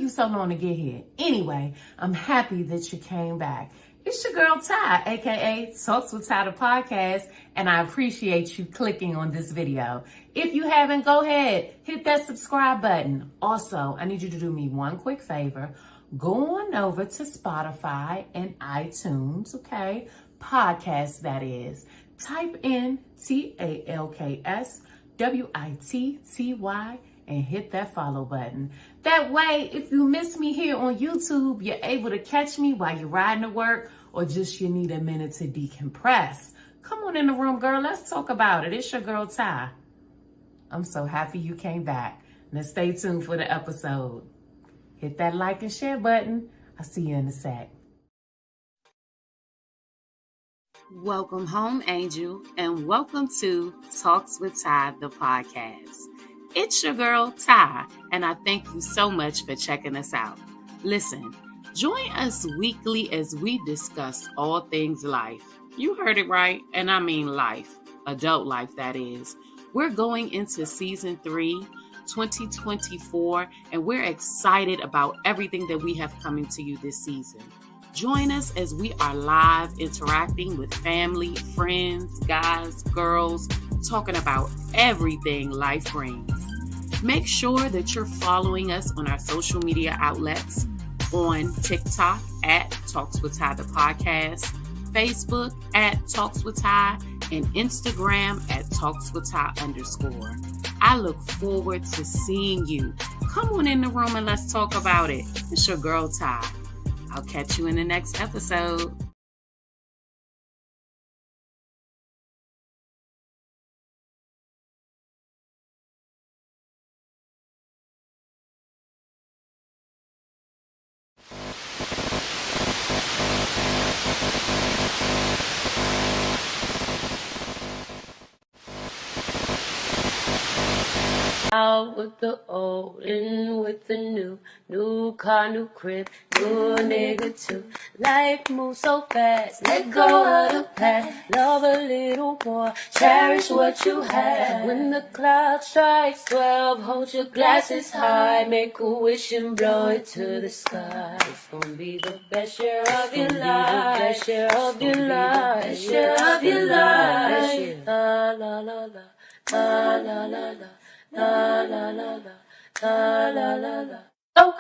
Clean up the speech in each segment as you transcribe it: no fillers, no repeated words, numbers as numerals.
you so long to get here? Anyway, I'm happy that you came back. It's your girl Ty, aka Talks with Ty the podcast, and I appreciate you clicking on this video. If you haven't, go ahead, hit that subscribe button. Also, I need you to do me one quick favor. Go on over to Spotify and iTunes, okay? Podcast, that is. Type in TalksWitTy and hit that follow button. That way, if you miss me here on YouTube, you're able to catch me while you're riding to work or just you need a minute to decompress. Come on in the room, girl. Let's talk about it. It's your girl, Ty. I'm so happy you came back. Now stay tuned for the episode. Hit that like and share button. I'll see you in a sec. Welcome home, Angel, and welcome to Talks with Ty, the podcast. It's your girl, Ty, and I thank you so much for checking us out. Listen, join us weekly as we discuss all things life. You heard it right, and I mean life, adult life, that is. We're going into season 3, 2024, and we're excited about everything that we have coming to you this season. Join us as we are live interacting with family, friends, guys, girls, talking about everything life brings. Make sure that you're following us on our social media outlets on TikTok at TalksWitTy the podcast, Facebook at TalksWitTy, and Instagram at TalksWitTy_. I look forward to seeing you. Come on in the room and let's talk about it. It's your girl, Ty. I'll catch you in the next episode. Out with the old, in with the new car, new crib, new nigga too. Life moves so fast, let go of the past, love a little more, cherish what you have. When the clock strikes 12, hold your glasses high, make a wish and blow it to the sky. It's gonna be the best year of your life, best year of your life, best year of your life. La la la la, la la la la. La la la la, la la la la. Oh,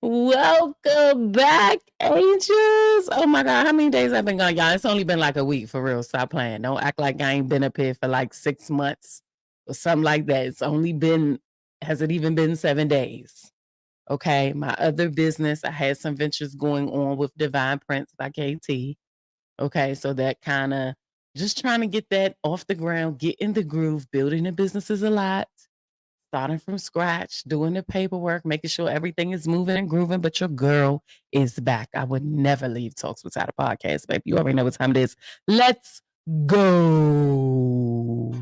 Welcome back, angels. Oh my God, how many days I've been gone, y'all? It's only been like a week, for real. Stop playing. Don't act like I ain't been up here for like 6 months or something like that. It's only been, has it even been 7 days? Okay, my other business, I had some ventures going on with Divine Prince by KT. Okay, so that kind of just trying to get that off the ground, get in the groove. Building a business is a lot. Starting from scratch, doing the paperwork, making sure everything is moving and grooving. But your girl is back. I would never leave Talks with Ty the podcast, baby. You already know what time it is. Let's go.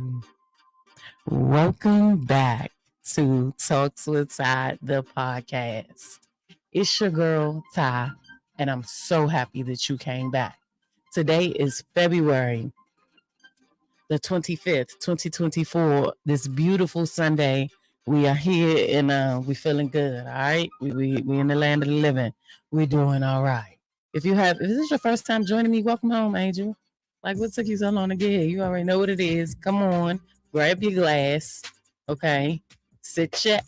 Welcome back to Talks with Ty the podcast. It's your girl, Ty, and I'm so happy that you came back. Today is February the 25th, 2024. This beautiful Sunday. We are here and we feeling good, all right? We in the land of the living. We're doing all right. If this is your first time joining me, welcome home, Angel. Like, what took you so long to get here? You already know what it is. Come on, grab your glass, okay? Sit your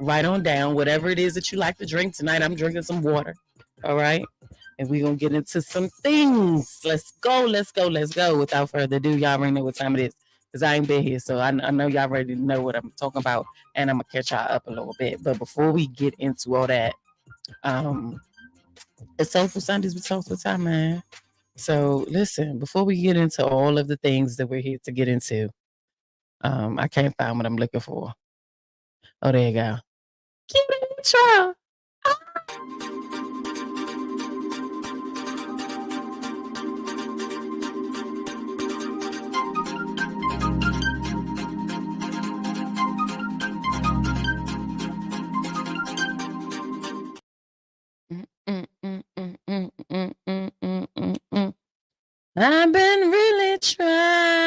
right on down, whatever it is that you like to drink tonight. I'm drinking some water, all right? And we're going to get into some things. Let's go. Without further ado, y'all already know what time it is because I ain't been here. So I know y'all already know what I'm talking about. And I'm going to catch y'all up a little bit. But before we get into all that, it's Soulful Sundays with Talks with Ty, man. So listen, before we get into all of the things that we're here to get into, I can't find what I'm looking for. Oh, there you go. Keep it intro. I've been really trying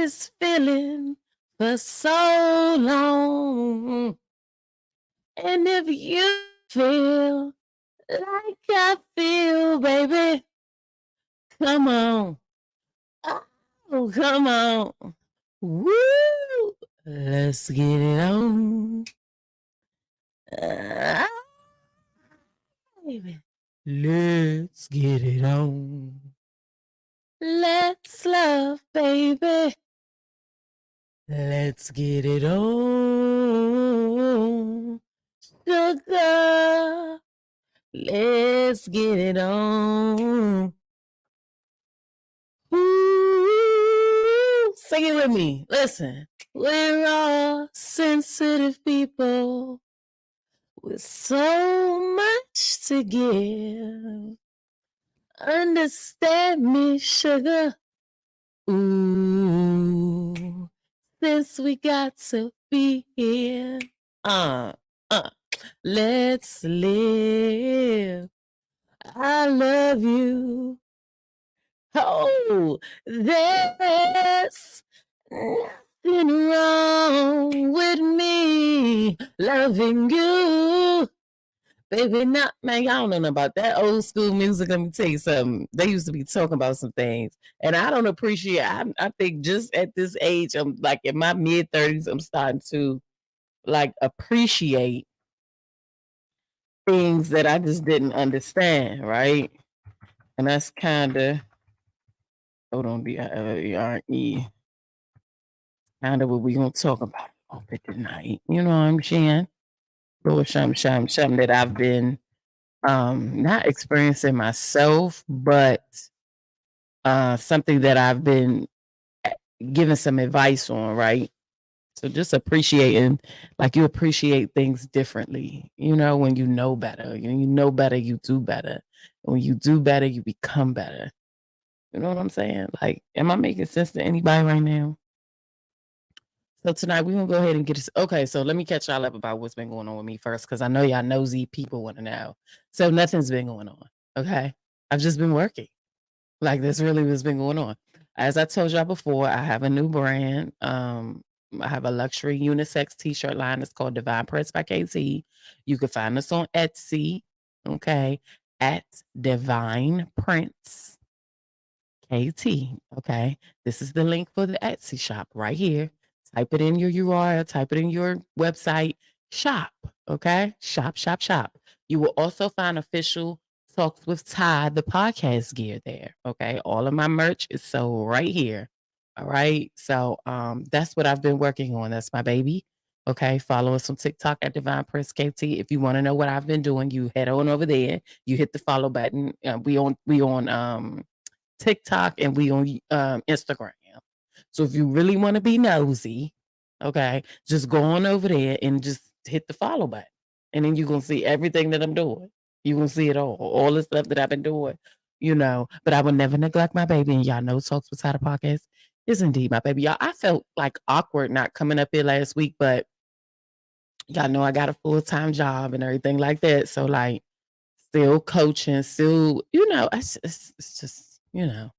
this feeling for so long. And if you feel like I feel, baby, come on. Oh, come on. Woo! Let's get it on. Ah, baby. Let's get it on. Let's love, baby. Let's get it on. Sugar. Let's get it on. Ooh, sing it with me. Listen. We're all sensitive people with so much to give. Understand me, sugar. Ooh, since we got to be here. Uh, let's live. I love you. Oh, there's nothing wrong with me loving you. Baby, not man, y'all don't know about that old school music. Let me tell you something. They used to be talking about some things, and I don't appreciate. I think just at this age, I'm like in my mid-30s, I'm starting to like appreciate things that I just didn't understand, right? And that's kind of hold on, B-I-L-E-R-E, kind of what we gonna talk about over tonight. You know what I'm saying? Little something that I've been not experiencing myself, but something that I've been giving some advice on, right? So just appreciating, like you appreciate things differently, you know, when you know better. You know better, you do better. When you do better, you become better. You know what I'm saying? Like, am I making sense to anybody right now? So tonight we're gonna go ahead and get this. Okay, so let me catch y'all up about what's been going on with me first, because I know y'all nosy people want to know. So nothing's been going on. Okay. I've just been working. Like that's really what's been going on. As I told y'all before, I have a new brand. I have a luxury unisex t-shirt line. It's called Divine Prints by KT. You can find us on Etsy, okay, at Divine Prints KT. Okay. This is the link for the Etsy shop right here. Type it in your URL, type it in your website, shop. Okay. Shop, shop, shop. You will also find official Talks with Ty, the podcast gear there. Okay. All of my merch is sold right here. All right. So that's what I've been working on. That's my baby. Okay. Follow us on TikTok at Divine Prince KT. If you want to know what I've been doing, you head on over there. You hit the follow button. We on TikTok and we on Instagram. So if you really want to be nosy, okay, just go on over there and just hit the follow button. And then you're going to see everything that I'm doing. You're going to see it all the stuff that I've been doing, you know. But I will never neglect my baby. And y'all know Talks with Ty the podcast is indeed my baby. Y'all, I felt like awkward not coming up here last week, but y'all know I got a full-time job and everything like that. So like still coaching, still, you know, it's just, you know,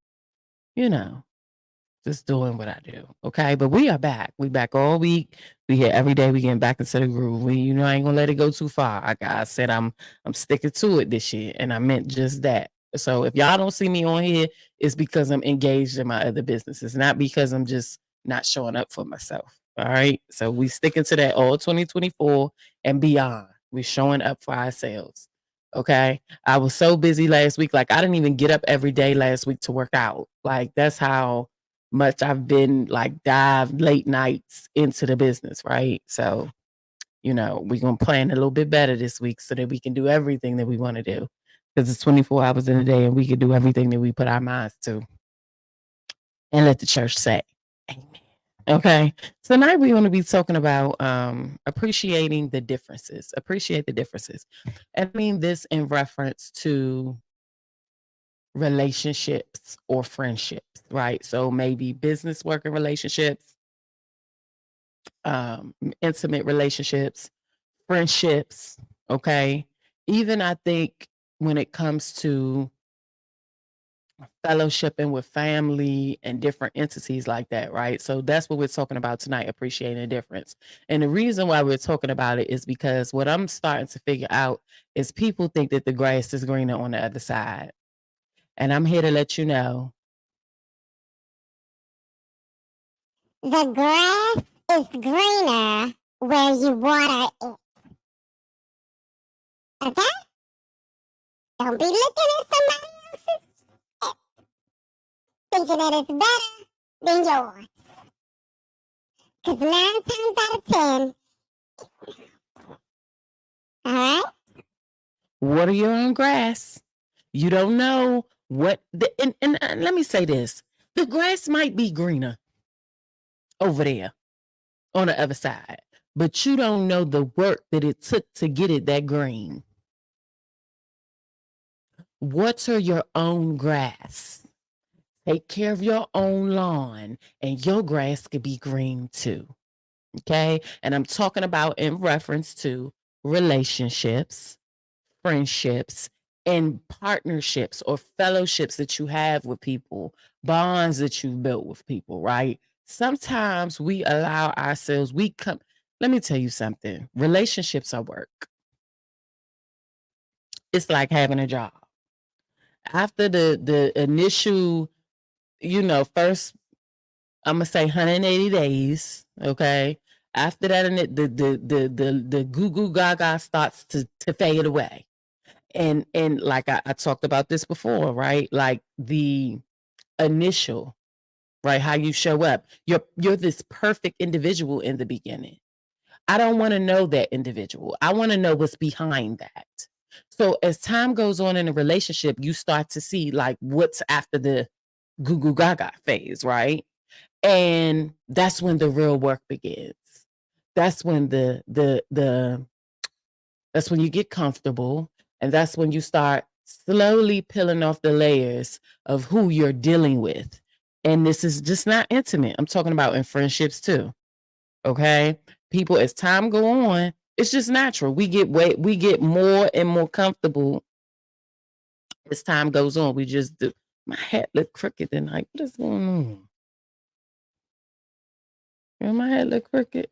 just doing what I do. Okay. But we are back. We back all week. We here every day. We getting back into the groove. I ain't gonna let it go too far. Like I said, I'm sticking to it this year. And I meant just that. So if y'all don't see me on here, it's because I'm engaged in my other businesses, not because I'm just not showing up for myself. All right. So we sticking to that all 2024 and beyond. We showing up for ourselves. Okay. I was so busy last week. Like I didn't even get up every day last week to work out. Like that's how much I've been like dive late nights into the business, right? So, you know, we're gonna plan a little bit better this week so that we can do everything that we want to do. Because it's 24 hours in a day and we can do everything that we put our minds to. And let the church say, amen. Okay. So tonight we're going to be talking about appreciating the differences. Appreciate the differences. And I mean this in reference to relationships or friendships, right? So maybe business working relationships, intimate relationships, friendships, okay? Even I think when it comes to fellowshipping with family and different entities like that, right? So that's what we're talking about tonight, appreciating the difference. And the reason why we're talking about it is because what I'm starting to figure out is people think that the grass is greener on the other side. And I'm here to let you know the grass is greener where you water it. Okay? Don't be looking at somebody else's shit, thinking that it's better than yours. Because 9 times out of 10, alright? water your own grass. You don't know what and let me say this. The grass might be greener over there on the other side, but you don't know the work that it took to get it that green. Water your own grass. Take care of your own lawn, and your grass could be green too. Okay? And I'm talking about in reference to relationships, friendships, and partnerships or fellowships that you have with people, bonds that you've built with people, right? Sometimes we allow ourselves, let me tell you something. Relationships are work. It's like having a job. After the initial, first, I'm gonna say 180 days, okay? After that, and the goo goo gaga starts to fade away. And like I talked about this before, right? Like the initial, right? How you show up. You're this perfect individual in the beginning. I don't want to know that individual. I want to know what's behind that. So as time goes on in a relationship, you start to see like what's after the goo goo gaga phase, right? And that's when the real work begins. That's when that's when you get comfortable, and that's when you start slowly peeling off the layers of who you're dealing with. And this is just not intimate. I'm talking about in friendships too. Okay? People, as time go on, it's just natural. We get more and more comfortable as time goes on. We just do. My head look crooked tonight. What is going on? My head look crooked.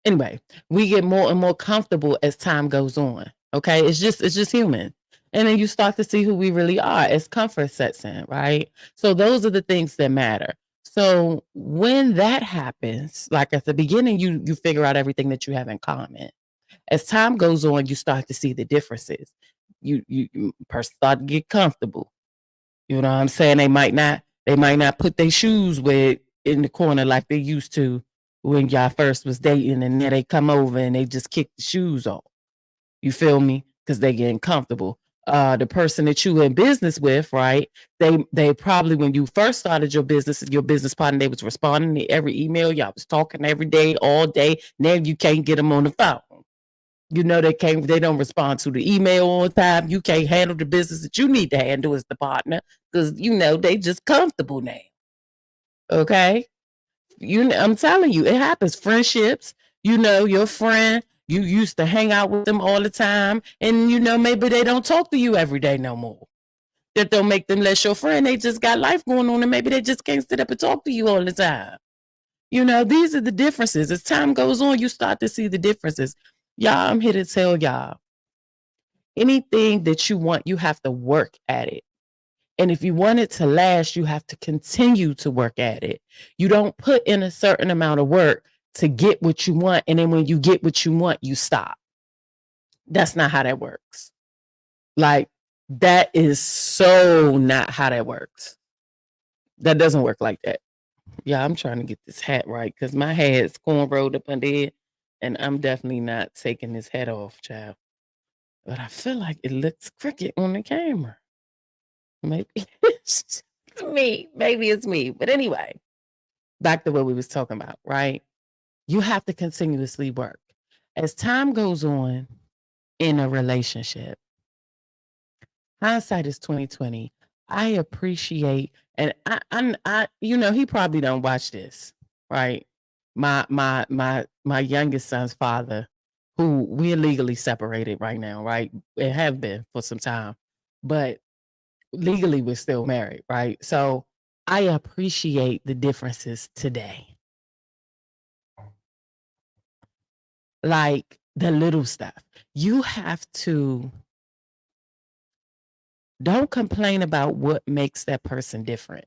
Anyway, we get more and more comfortable as time goes on. Okay, it's just human. And then you start to see who we really are as comfort sets in, right? So those are the things that matter. So when that happens, like at the beginning, you figure out everything that you have in common. As time goes on, you start to see the differences. You first start to get comfortable. You know what I'm saying? They might not put their shoes where in the corner like they used to when y'all first was dating, and then they come over and they just kick the shoes off. You feel me? Because they getting comfortable. The person that you in business with, right? They probably when you first started your business partner, they was responding to every email. Y'all was talking every day, all day. Now you can't get them on the phone. They don't respond to the email on time. You can't handle the business that you need to handle as the partner because they just comfortable now. Okay. I'm telling you, it happens. Friendships, your friend, you used to hang out with them all the time, and maybe they don't talk to you every day no more. That don't make them less your friend. They just got life going on, and maybe they just can't sit up and talk to you all the time. These are the differences. As time goes on, you start to see the differences. Y'all, I'm here to tell y'all, anything that you want, you have to work at it. And if you want it to last, you have to continue to work at it. You don't put in a certain amount of work to get what you want. And then when you get what you want, you stop. That's not how that works. Like, that is so not how that works. That doesn't work like that. Yeah, I'm trying to get this hat right because my head's cornrowed up under it. And I'm definitely not taking this hat off, child. But I feel like it looks crooked on the camera. Maybe it's me. Maybe it's me. But anyway, back to what we was talking about, right? You have to continuously work. As time goes on in a relationship, hindsight is 2020. I appreciate, and he probably don't watch this, right? My youngest son's father, who we're legally separated right now, right? It have been for some time, but legally we're still married, right? So I appreciate the differences today. Like the little stuff. You have to don't complain about what makes that person different.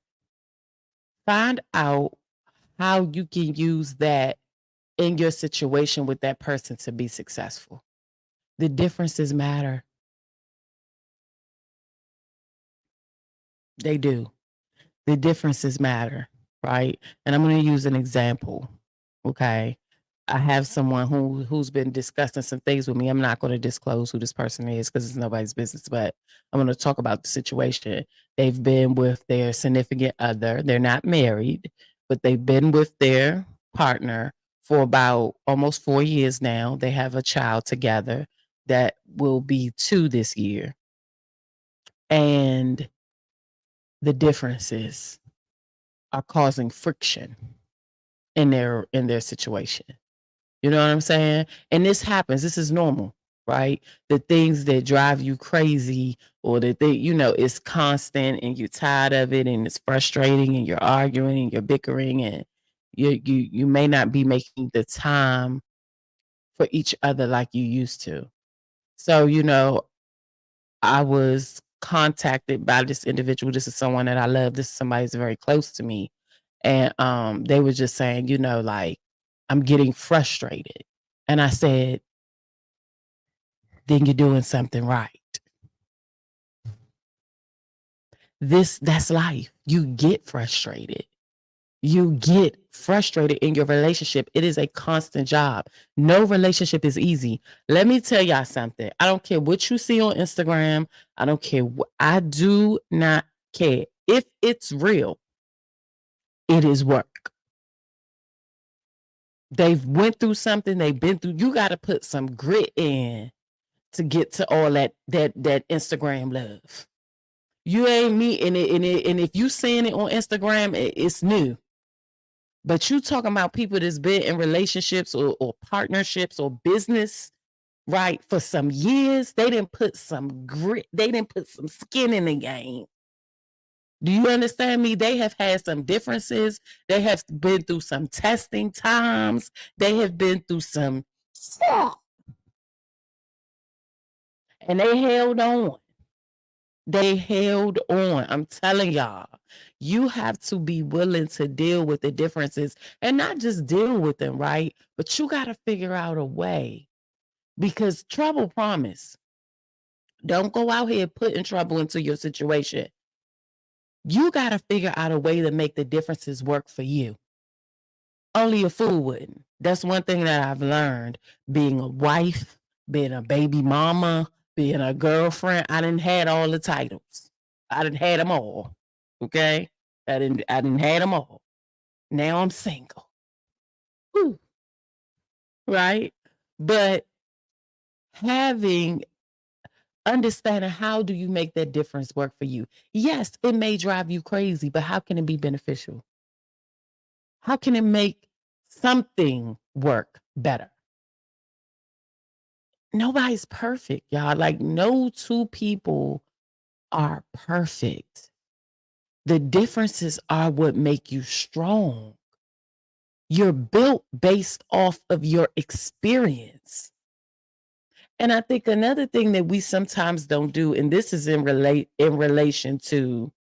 Find out how you can use that in your situation with that person to be successful. The differences matter. They do. The differences matter, right? And I'm going to use an example. Okay. I have someone who's been discussing some things with me. I'm not going to disclose who this person is because it's nobody's business, but I'm going to talk about the situation. They've been with their significant other. They're not married, but they've been with their partner for about almost 4 years now. They have a child together that will be 2 this year. And the differences are causing friction in their situation. You know what I'm saying? And this happens. This is normal, right? The things that drive you crazy or that they, it's constant and you're tired of it and it's frustrating and you're arguing and you're bickering and you may not be making the time for each other like you used to. So, I was contacted by this individual. This is someone that I love. This is somebody who's very close to me. And they were just saying, like, I'm getting frustrated. And I said, then you're doing something right. That's life. You get frustrated. You get frustrated in your relationship. It is a constant job. No relationship is easy. Let me tell y'all something. I don't care what you see on Instagram. I don't care. I do not care. If it's real, it is work. They've went through something. They've been through. You got to put some grit in to get to all that Instagram love. You ain't meeting it, and if you seeing it on Instagram, it's new. But you talking about people that's been in relationships or partnerships or business, right, for some years. They didn't put some grit. They didn't put some skin in the game. Do you understand me? They have had some differences. They have been through some testing times. They have been through some stuff. And they held on. They held on. I'm telling y'all, you have to be willing to deal with the differences and not just deal with them, right? But you got to figure out a way because trouble promise. Don't go out here putting trouble into your situation. You got to figure out a way to make the differences work for you. Only a fool wouldn't. That's one thing that I've learned being a wife, being a baby mama, being a girlfriend. I didn't had all the titles. I didn't had them all. Okay? I didn't had them all. Now I'm single. Woo. Right? But understanding how do you make that difference work for you? Yes, it may drive you crazy, but how can it be beneficial? How can it make something work better? Nobody's perfect, y'all. Like, no two people are perfect. The differences are what make you strong. You're built based off of your experience. And I think another thing that we sometimes don't do, and this is in relation to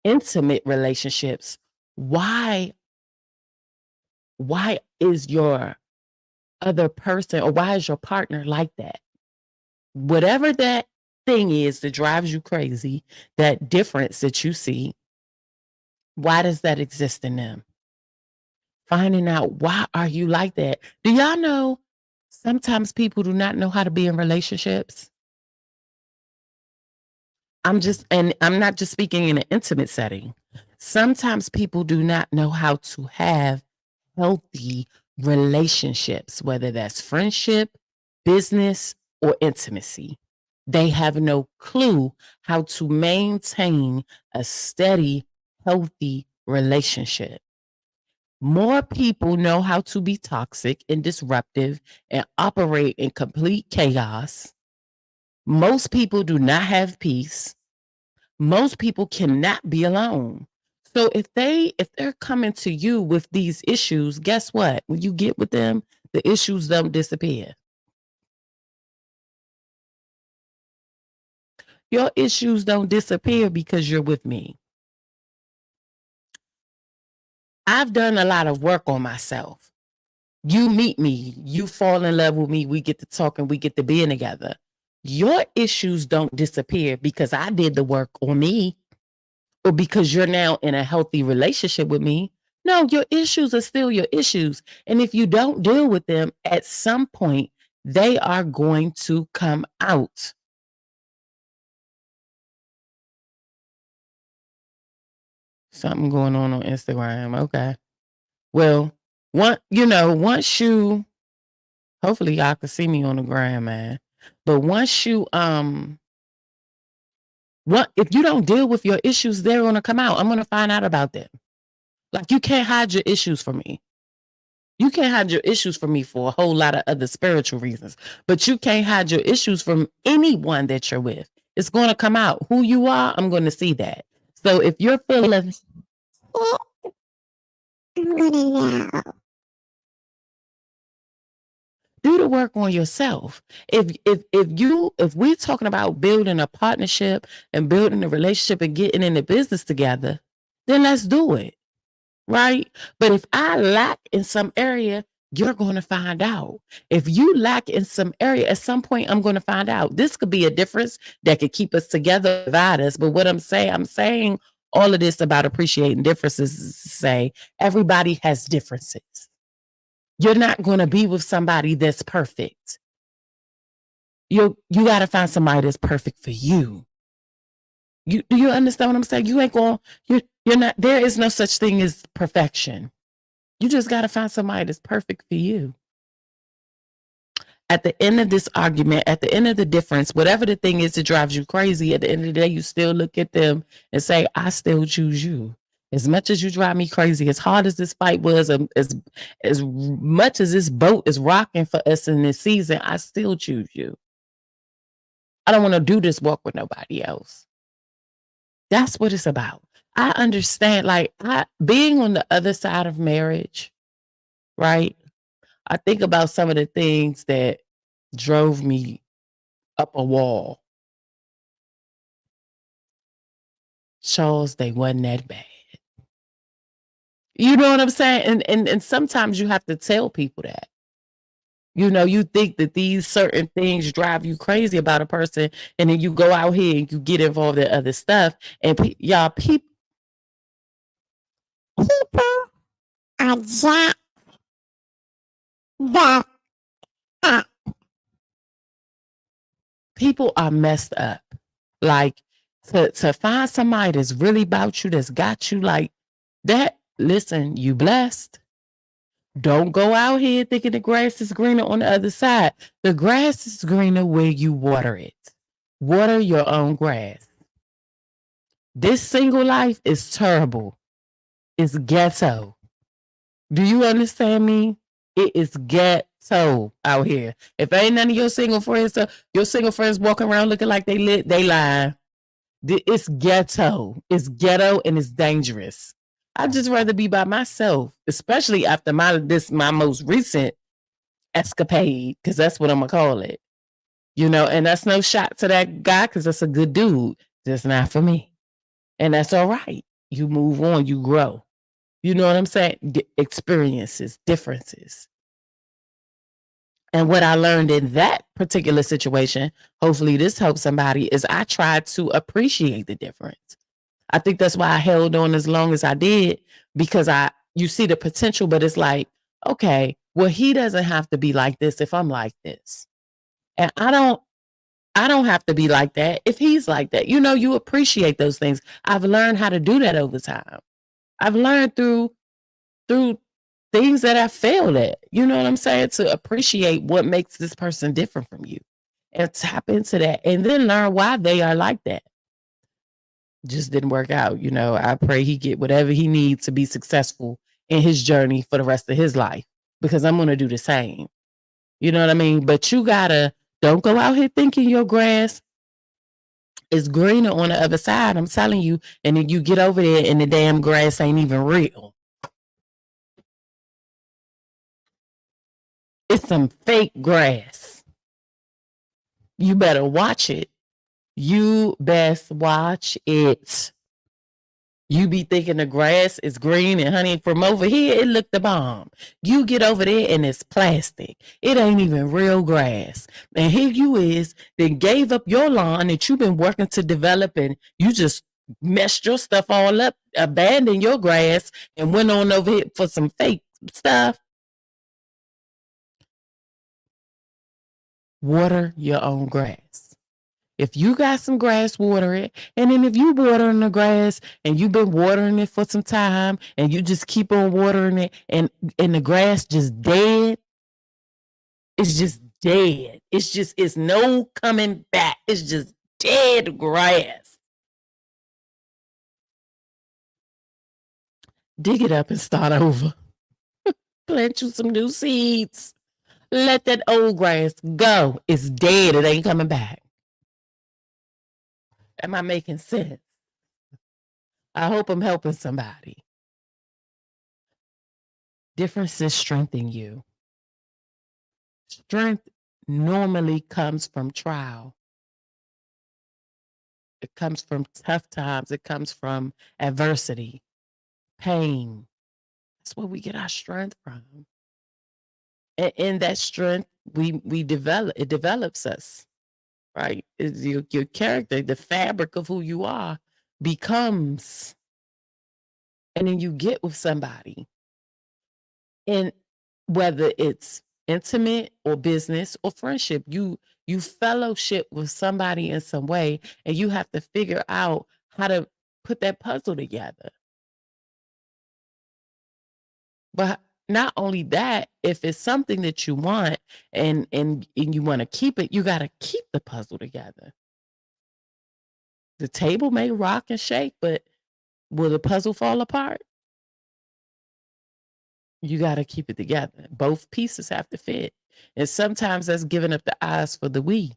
intimate relationships, why is your other person or why is your partner like that? Whatever that thing is that drives you crazy, that difference that you see, why does that exist in them? Finding out why are you like that? Do y'all know sometimes people do not know how to be in relationships? I'm not just speaking in an intimate setting. Sometimes people do not know how to have healthy relationships, whether that's friendship, business, or intimacy. They have no clue how to maintain a steady, healthy relationship. More people know how to be toxic and disruptive and operate in complete chaos Most people do not have peace. Most people cannot be alone. So if they're coming to you with these issues, guess what? When you get with them, the issues don't disappear. Your issues don't disappear because you're with me. I've done a lot of work on myself. You meet me, you fall in love with me, we get to talking, we get to being together. Your issues don't disappear because I did the work on me or because you're now in a healthy relationship with me. No, your issues are still your issues. And if you don't deal with them, at some point, they are going to come out. Something going on Instagram. Okay. Well, once you, hopefully y'all can see me on the gram, man. But once you, if you don't deal with your issues, they're going to come out. I'm going to find out about them. Like, you can't hide your issues from me. You can't hide your issues from me for a whole lot of other spiritual reasons, but you can't hide your issues from anyone that you're with. It's going to come out. Who you are, I'm going to see that. So if you're feeling, I'm gonna know. do the work on yourself. If we're talking about building a partnership and building a relationship and getting in the business together, then let's do it. Right? But if I lack in some area, you're going to find out. If you lack in some area, at some point, I'm going to find out. This could be a difference that could keep us together, divide us. But what I'm saying all of this about appreciating differences is to say everybody has differences. You're not going to be with somebody that's perfect. You got to find somebody that's perfect for you. Do you understand what I'm saying? You ain't going, you're not, there is no such thing as perfection. You just got to find somebody that's perfect for you. At the end of this argument, at the end of the difference, whatever the thing is that drives you crazy, at the end of the day, you still look at them and say, I still choose you. As much as you drive me crazy, as hard as this fight was, as much as this boat is rocking for us in this season, I still choose you. I don't want to do this walk with nobody else. That's what it's about. I understand, like, being on the other side of marriage, right? I think about some of the things that drove me up a wall. Charles, they wasn't that bad. You know what I'm saying? And sometimes you have to tell people that. You think that these certain things drive you crazy about a person, and then you go out here and you get involved in other stuff. And people are jacked the up. People are messed up. Like, to find somebody that's really about you, that's got you like that. Listen, you blessed. Don't go out here thinking the grass is greener on the other side. The grass is greener where you water it. Water your own grass. This single life is terrible. It's ghetto. Do you understand me? It is ghetto out here. If ain't none of your single friends walking around looking like they lit, they lying. It's ghetto. It's ghetto and it's dangerous. I'd just rather be by myself, especially after my most recent escapade, because that's what I'm gonna call it. And that's no shot to that guy, because that's a good dude. Just not for me. And that's all right. You move on, you grow. You know what I'm saying? Experiences, differences. And what I learned in that particular situation, hopefully this helps somebody, is I tried to appreciate the difference. I think that's why I held on as long as I did, because you see the potential, but it's like, okay, well, he doesn't have to be like this if I'm like this. And I don't have to be like that if he's like that. You appreciate those things. I've learned how to do that over time. I've learned through things that I failed at, you know what I'm saying? To appreciate what makes this person different from you and tap into that and then learn why they are like that. Just didn't work out. I pray he get whatever he needs to be successful in his journey for the rest of his life, because I'm going to do the same. You know what I mean? But you gotta Don't go out here thinking your grass is greener on the other side. I'm telling you. And then you get over there and the damn grass ain't even real. It's some fake grass. You better watch it. You best watch it. You be thinking the grass is green and honey, from over here, it look the bomb. You get over there and it's plastic. It ain't even real grass. And here you is, then gave up your lawn that you've been working to develop and you just messed your stuff all up, abandoned your grass and went on over here for some fake stuff. Water your own grass. If you got some grass, water it. And then if you watering the grass and you've been watering it for some time and you just keep on watering it and the grass just dead, it's just dead. It's no coming back. It's just dead grass. Dig it up and start over. Plant you some new seeds. Let that old grass go. It's dead. It ain't coming back. Am I making sense? I hope I'm helping somebody. Differences strengthen you. Strength normally comes from trial. It comes from tough times. It comes from adversity, pain. That's where we get our strength from. And in that strength, we develop. It develops us, right? It's your character, the fabric of who you are, becomes. And then you get with somebody, and whether it's intimate or business or friendship, you fellowship with somebody in some way, and you have to figure out how to put that puzzle together. But not only that, if it's something that you want and you want to keep it, you got to keep the puzzle together. The table may rock and shake, but will the puzzle fall apart? You got to keep it together. Both pieces have to fit. And sometimes that's giving up the eyes for the we.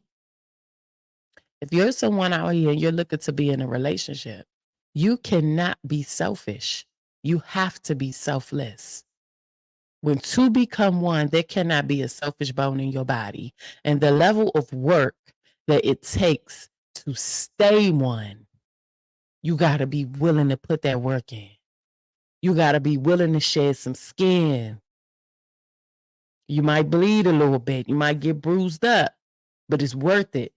If you're someone out here and you're looking to be in a relationship, you cannot be selfish. You have to be selfless. When two become one, there cannot be a selfish bone in your body. And the level of work that it takes to stay one, you got to be willing to put that work in. You got to be willing to shed some skin. You might bleed a little bit. You might get bruised up, but it's worth it.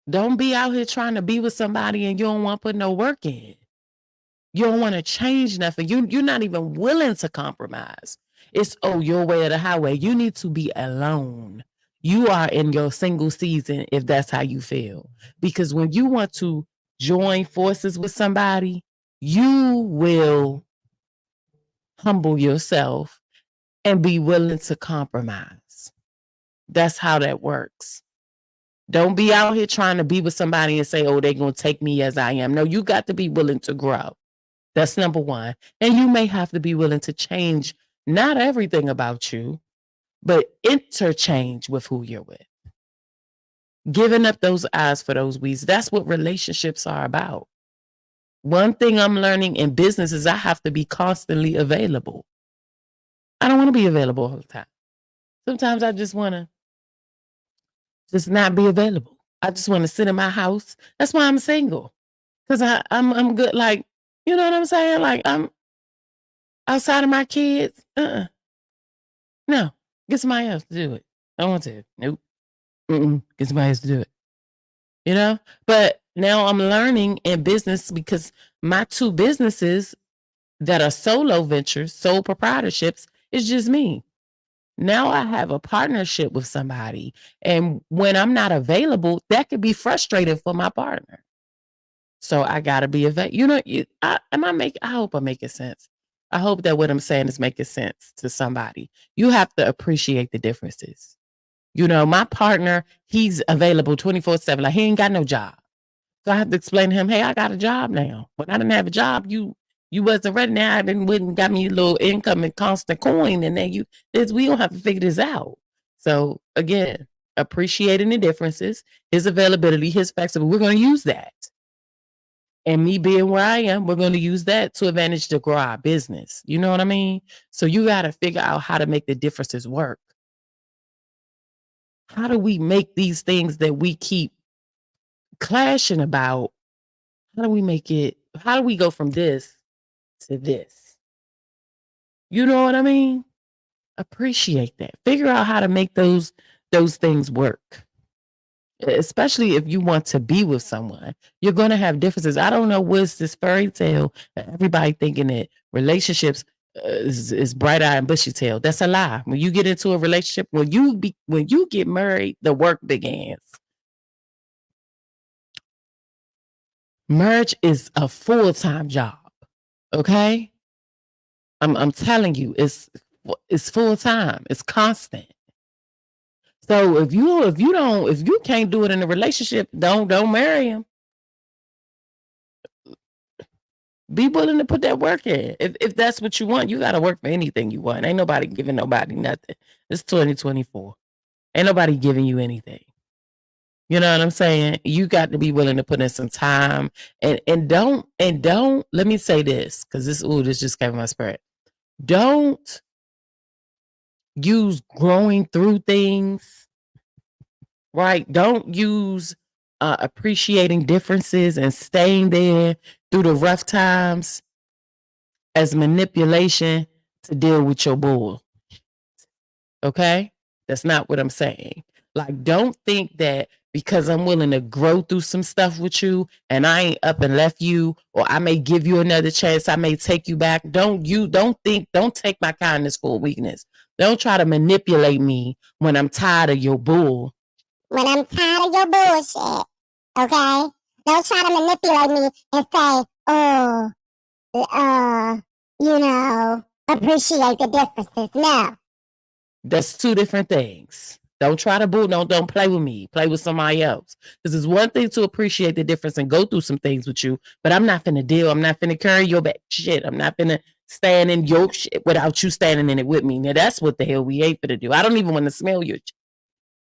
Don't be out here trying to be with somebody and you don't want to put no work in. You don't want to change nothing. You're not even willing to compromise. It's, your way or the highway. You need to be alone. You are in your single season if that's how you feel. Because when you want to join forces with somebody, you will humble yourself and be willing to compromise. That's how that works. Don't be out here trying to be with somebody and say, they're going to take me as I am. No, you got to be willing to grow. That's number one. And you may have to be willing to change not everything about you, but interchange with who you're with. Giving up those eyes for those weeds. That's what relationships are about. One thing I'm learning in business is I have to be constantly available. I don't want to be available all the time. Sometimes I just want to just not be available. I just want to sit in my house. That's why I'm single. Because I'm good. Like, you know what I'm saying? Like, I'm outside of my kids. No, get somebody else to do it. I don't want to. Nope. Get somebody else to do it. You know? But now I'm learning in business because my two businesses that are solo ventures, sole proprietorships, is just me. Now I have a partnership with somebody. And when I'm not available, that could be frustrating for my partner. So I got to be available. You know, I hope I'm making sense. I hope that what I'm saying is making sense to somebody. You have to appreciate the differences. You know, my partner, he's available 24/7. Like, he ain't got no job. So I have to explain to him, hey, I got a job now. When I didn't have a job, you wasn't ready. Now I didn't went and got me a little income and constant coin. And then we don't have to figure this out. So again, appreciating the differences, his availability, his flexibility. We're going to use that. And me being where I am, we're going to use that to advantage to grow our business. You know what I mean? So you got to figure out how to make the differences work. How do we make these things that we keep clashing about? How do we make it? How do we go from this to this? You know what I mean? Appreciate that. Figure out how to make those things work. Especially if you want to be with someone, you're going to have differences. I don't know what's this fairy tale that everybody thinking that relationships is bright-eyed and bushy-tailed. That's a lie. When you get into a relationship, when you get married, the work begins. Marriage is a full-time job. Okay? I'm telling you, it's full-time. It's constant. So if you can't do it in a relationship, don't marry him. Be willing to put that work in. If that's what you want, you got to work for anything you want. Ain't nobody giving nobody nothing. It's 2024. Ain't nobody giving you anything. You know what I'm saying? You got to be willing to put in some time and don't let me say this, because this just came in my spirit. Don't use growing through things, right? Don't use appreciating differences and staying there through the rough times as manipulation to deal with your bull. Okay? That's not what I'm saying. Like, don't think that because I'm willing to grow through some stuff with you and I ain't up and left you, or I may give you another chance, I may take you back. Don't take my kindness for weakness. Don't try to manipulate me when I'm tired of your bull. When I'm tired of your bullshit, okay? Don't try to manipulate me and say, appreciate the differences. No. That's two different things. Don't try to don't play with me. Play with somebody else. Because it's one thing to appreciate the difference and go through some things with you, but I'm not finna deal. I'm not finna carry your back shit. I'm not finna stand in your shit without you standing in it with me. Now that's what the hell we ain't finna do. I don't even want to smell your shit.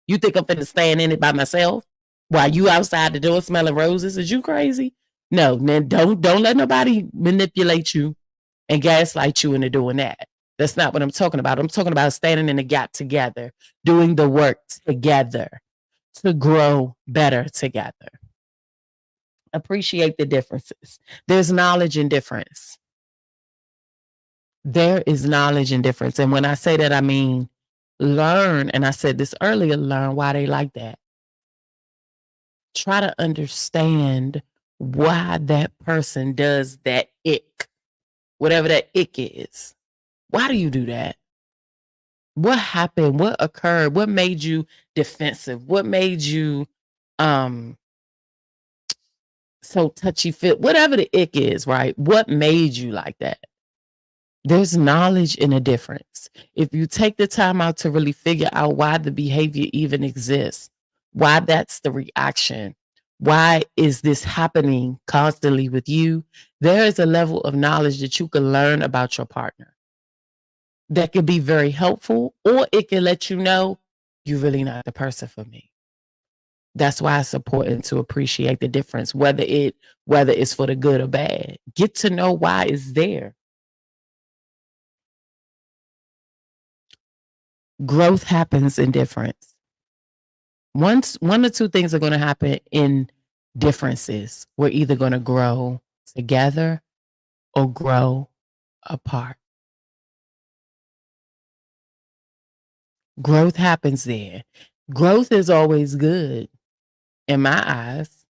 You think I'm finna stand in it by myself while you outside the door smelling roses? Is you crazy? No, man, don't let nobody manipulate you and gaslight you into doing that. That's not what I'm talking about. I'm talking about standing in the gap together, doing the work together to grow better together. Appreciate the differences. There's knowledge in difference. There is knowledge in difference. And when I say that, I mean learn. And I said this earlier, learn why they like that. Try to understand why that person does that ick, whatever that ick is. Why do you do that? What happened? What occurred? What made you defensive? What made you so touchy-feely? Whatever the ick is, right? What made you like that? There's knowledge in a difference. If you take the time out to really figure out why the behavior even exists, why that's the reaction, why is this happening constantly with you, there is a level of knowledge that you can learn about your partner that could be very helpful, or it can let you know you're really not the person for me. That's why it's important to appreciate the difference, whether it's for the good or bad. Get to know why it's there. Growth happens in difference. One or two things are going to happen in differences. We're either going to grow together or grow apart. Growth happens there. Growth is always good in my eyes.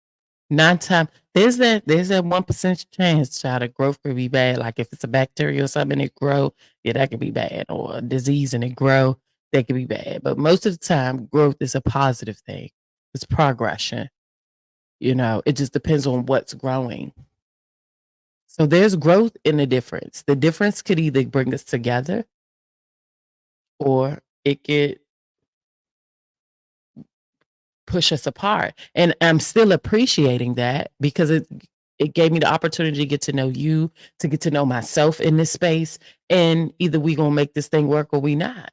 9 times there's that 1% chance, child, that growth could be bad. Like if it's a bacteria or something that grow, yeah, that could be bad. Or a disease and it grow, that could be bad. But most of the time, growth is a positive thing. It's progression. It just depends on what's growing. So there's growth in the difference. The difference could either bring us together or it could push us apart. And I'm still appreciating that because it gave me the opportunity to get to know you, to get to know myself in this space. And either we gonna make this thing work or we not.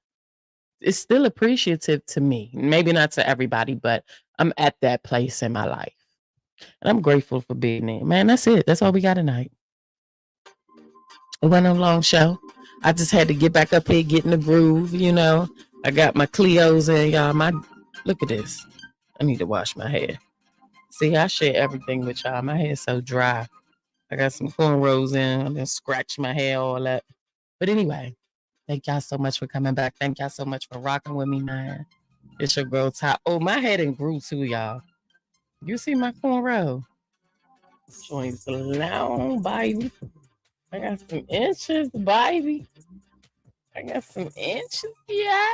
it's still appreciative to me. Maybe not to everybody, but I'm at that place in my life. And I'm grateful for being there. Man, that's it. That's all we got tonight. It wasn't a long show. I just had to get back up here, get in the groove, you know. I got my Cleos in, y'all. Look at this. I need to wash my hair. See, I share everything with y'all. My hair's so dry. I got some cornrows in. I just scratched my hair all up. But anyway, thank y'all so much for coming back. Thank y'all so much for rocking with me, man. It's your girl, Ty. Oh, my head and grew too, y'all. You see my cornrow? Joints long, baby. I got some inches, baby. I got some inches, yeah.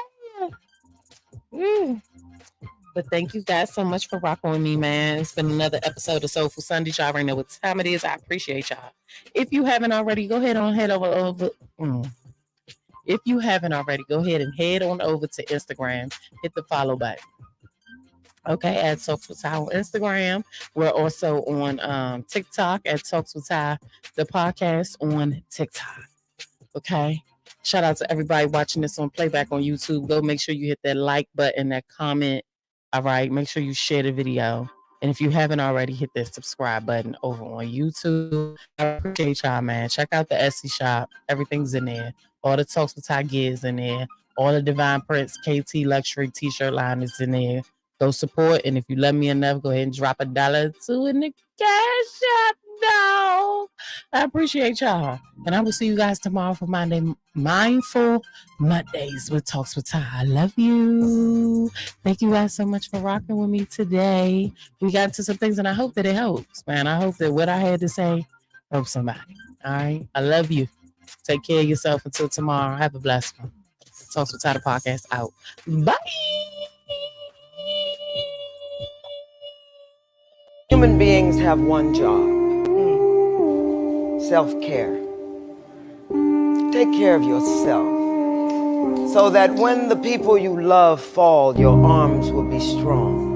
But thank you guys so much for rocking with me, man. It's been another episode of Soulful Sunday. Y'all already know what time it is. I appreciate y'all. If you haven't already, go ahead on head over. If you haven't already, go ahead and head on over to Instagram. Hit the follow button. Okay, at TalksWitTy on Instagram. We're also on TikTok at TalksWitTy, the podcast on TikTok. Okay. Shout out to everybody watching this on playback on YouTube. Go make sure you hit that like button, that comment. All right. Make sure you share the video. And if you haven't already, hit that subscribe button over on YouTube. I appreciate y'all, man. Check out the Etsy shop. Everything's in there. All the TalksWitTy gears in there. All the Divine Prince KT Luxury t-shirt line is in there. Go support. And if you love me enough, go ahead and drop $1 or $2 in the cash app. No, I appreciate y'all. And I will see you guys tomorrow for Mindful Mondays with Talks with Ty. I love you. Thank you guys so much for rocking with me today. We got into some things and I hope that it helps, man. I hope that what I had to say helps somebody. All right. I love you. Take care of yourself until tomorrow. Have a blessed one. Talks with Ty, the podcast out. Bye. Human beings have one job. Self-care. Take care of yourself so that when the people you love fall, your arms will be strong.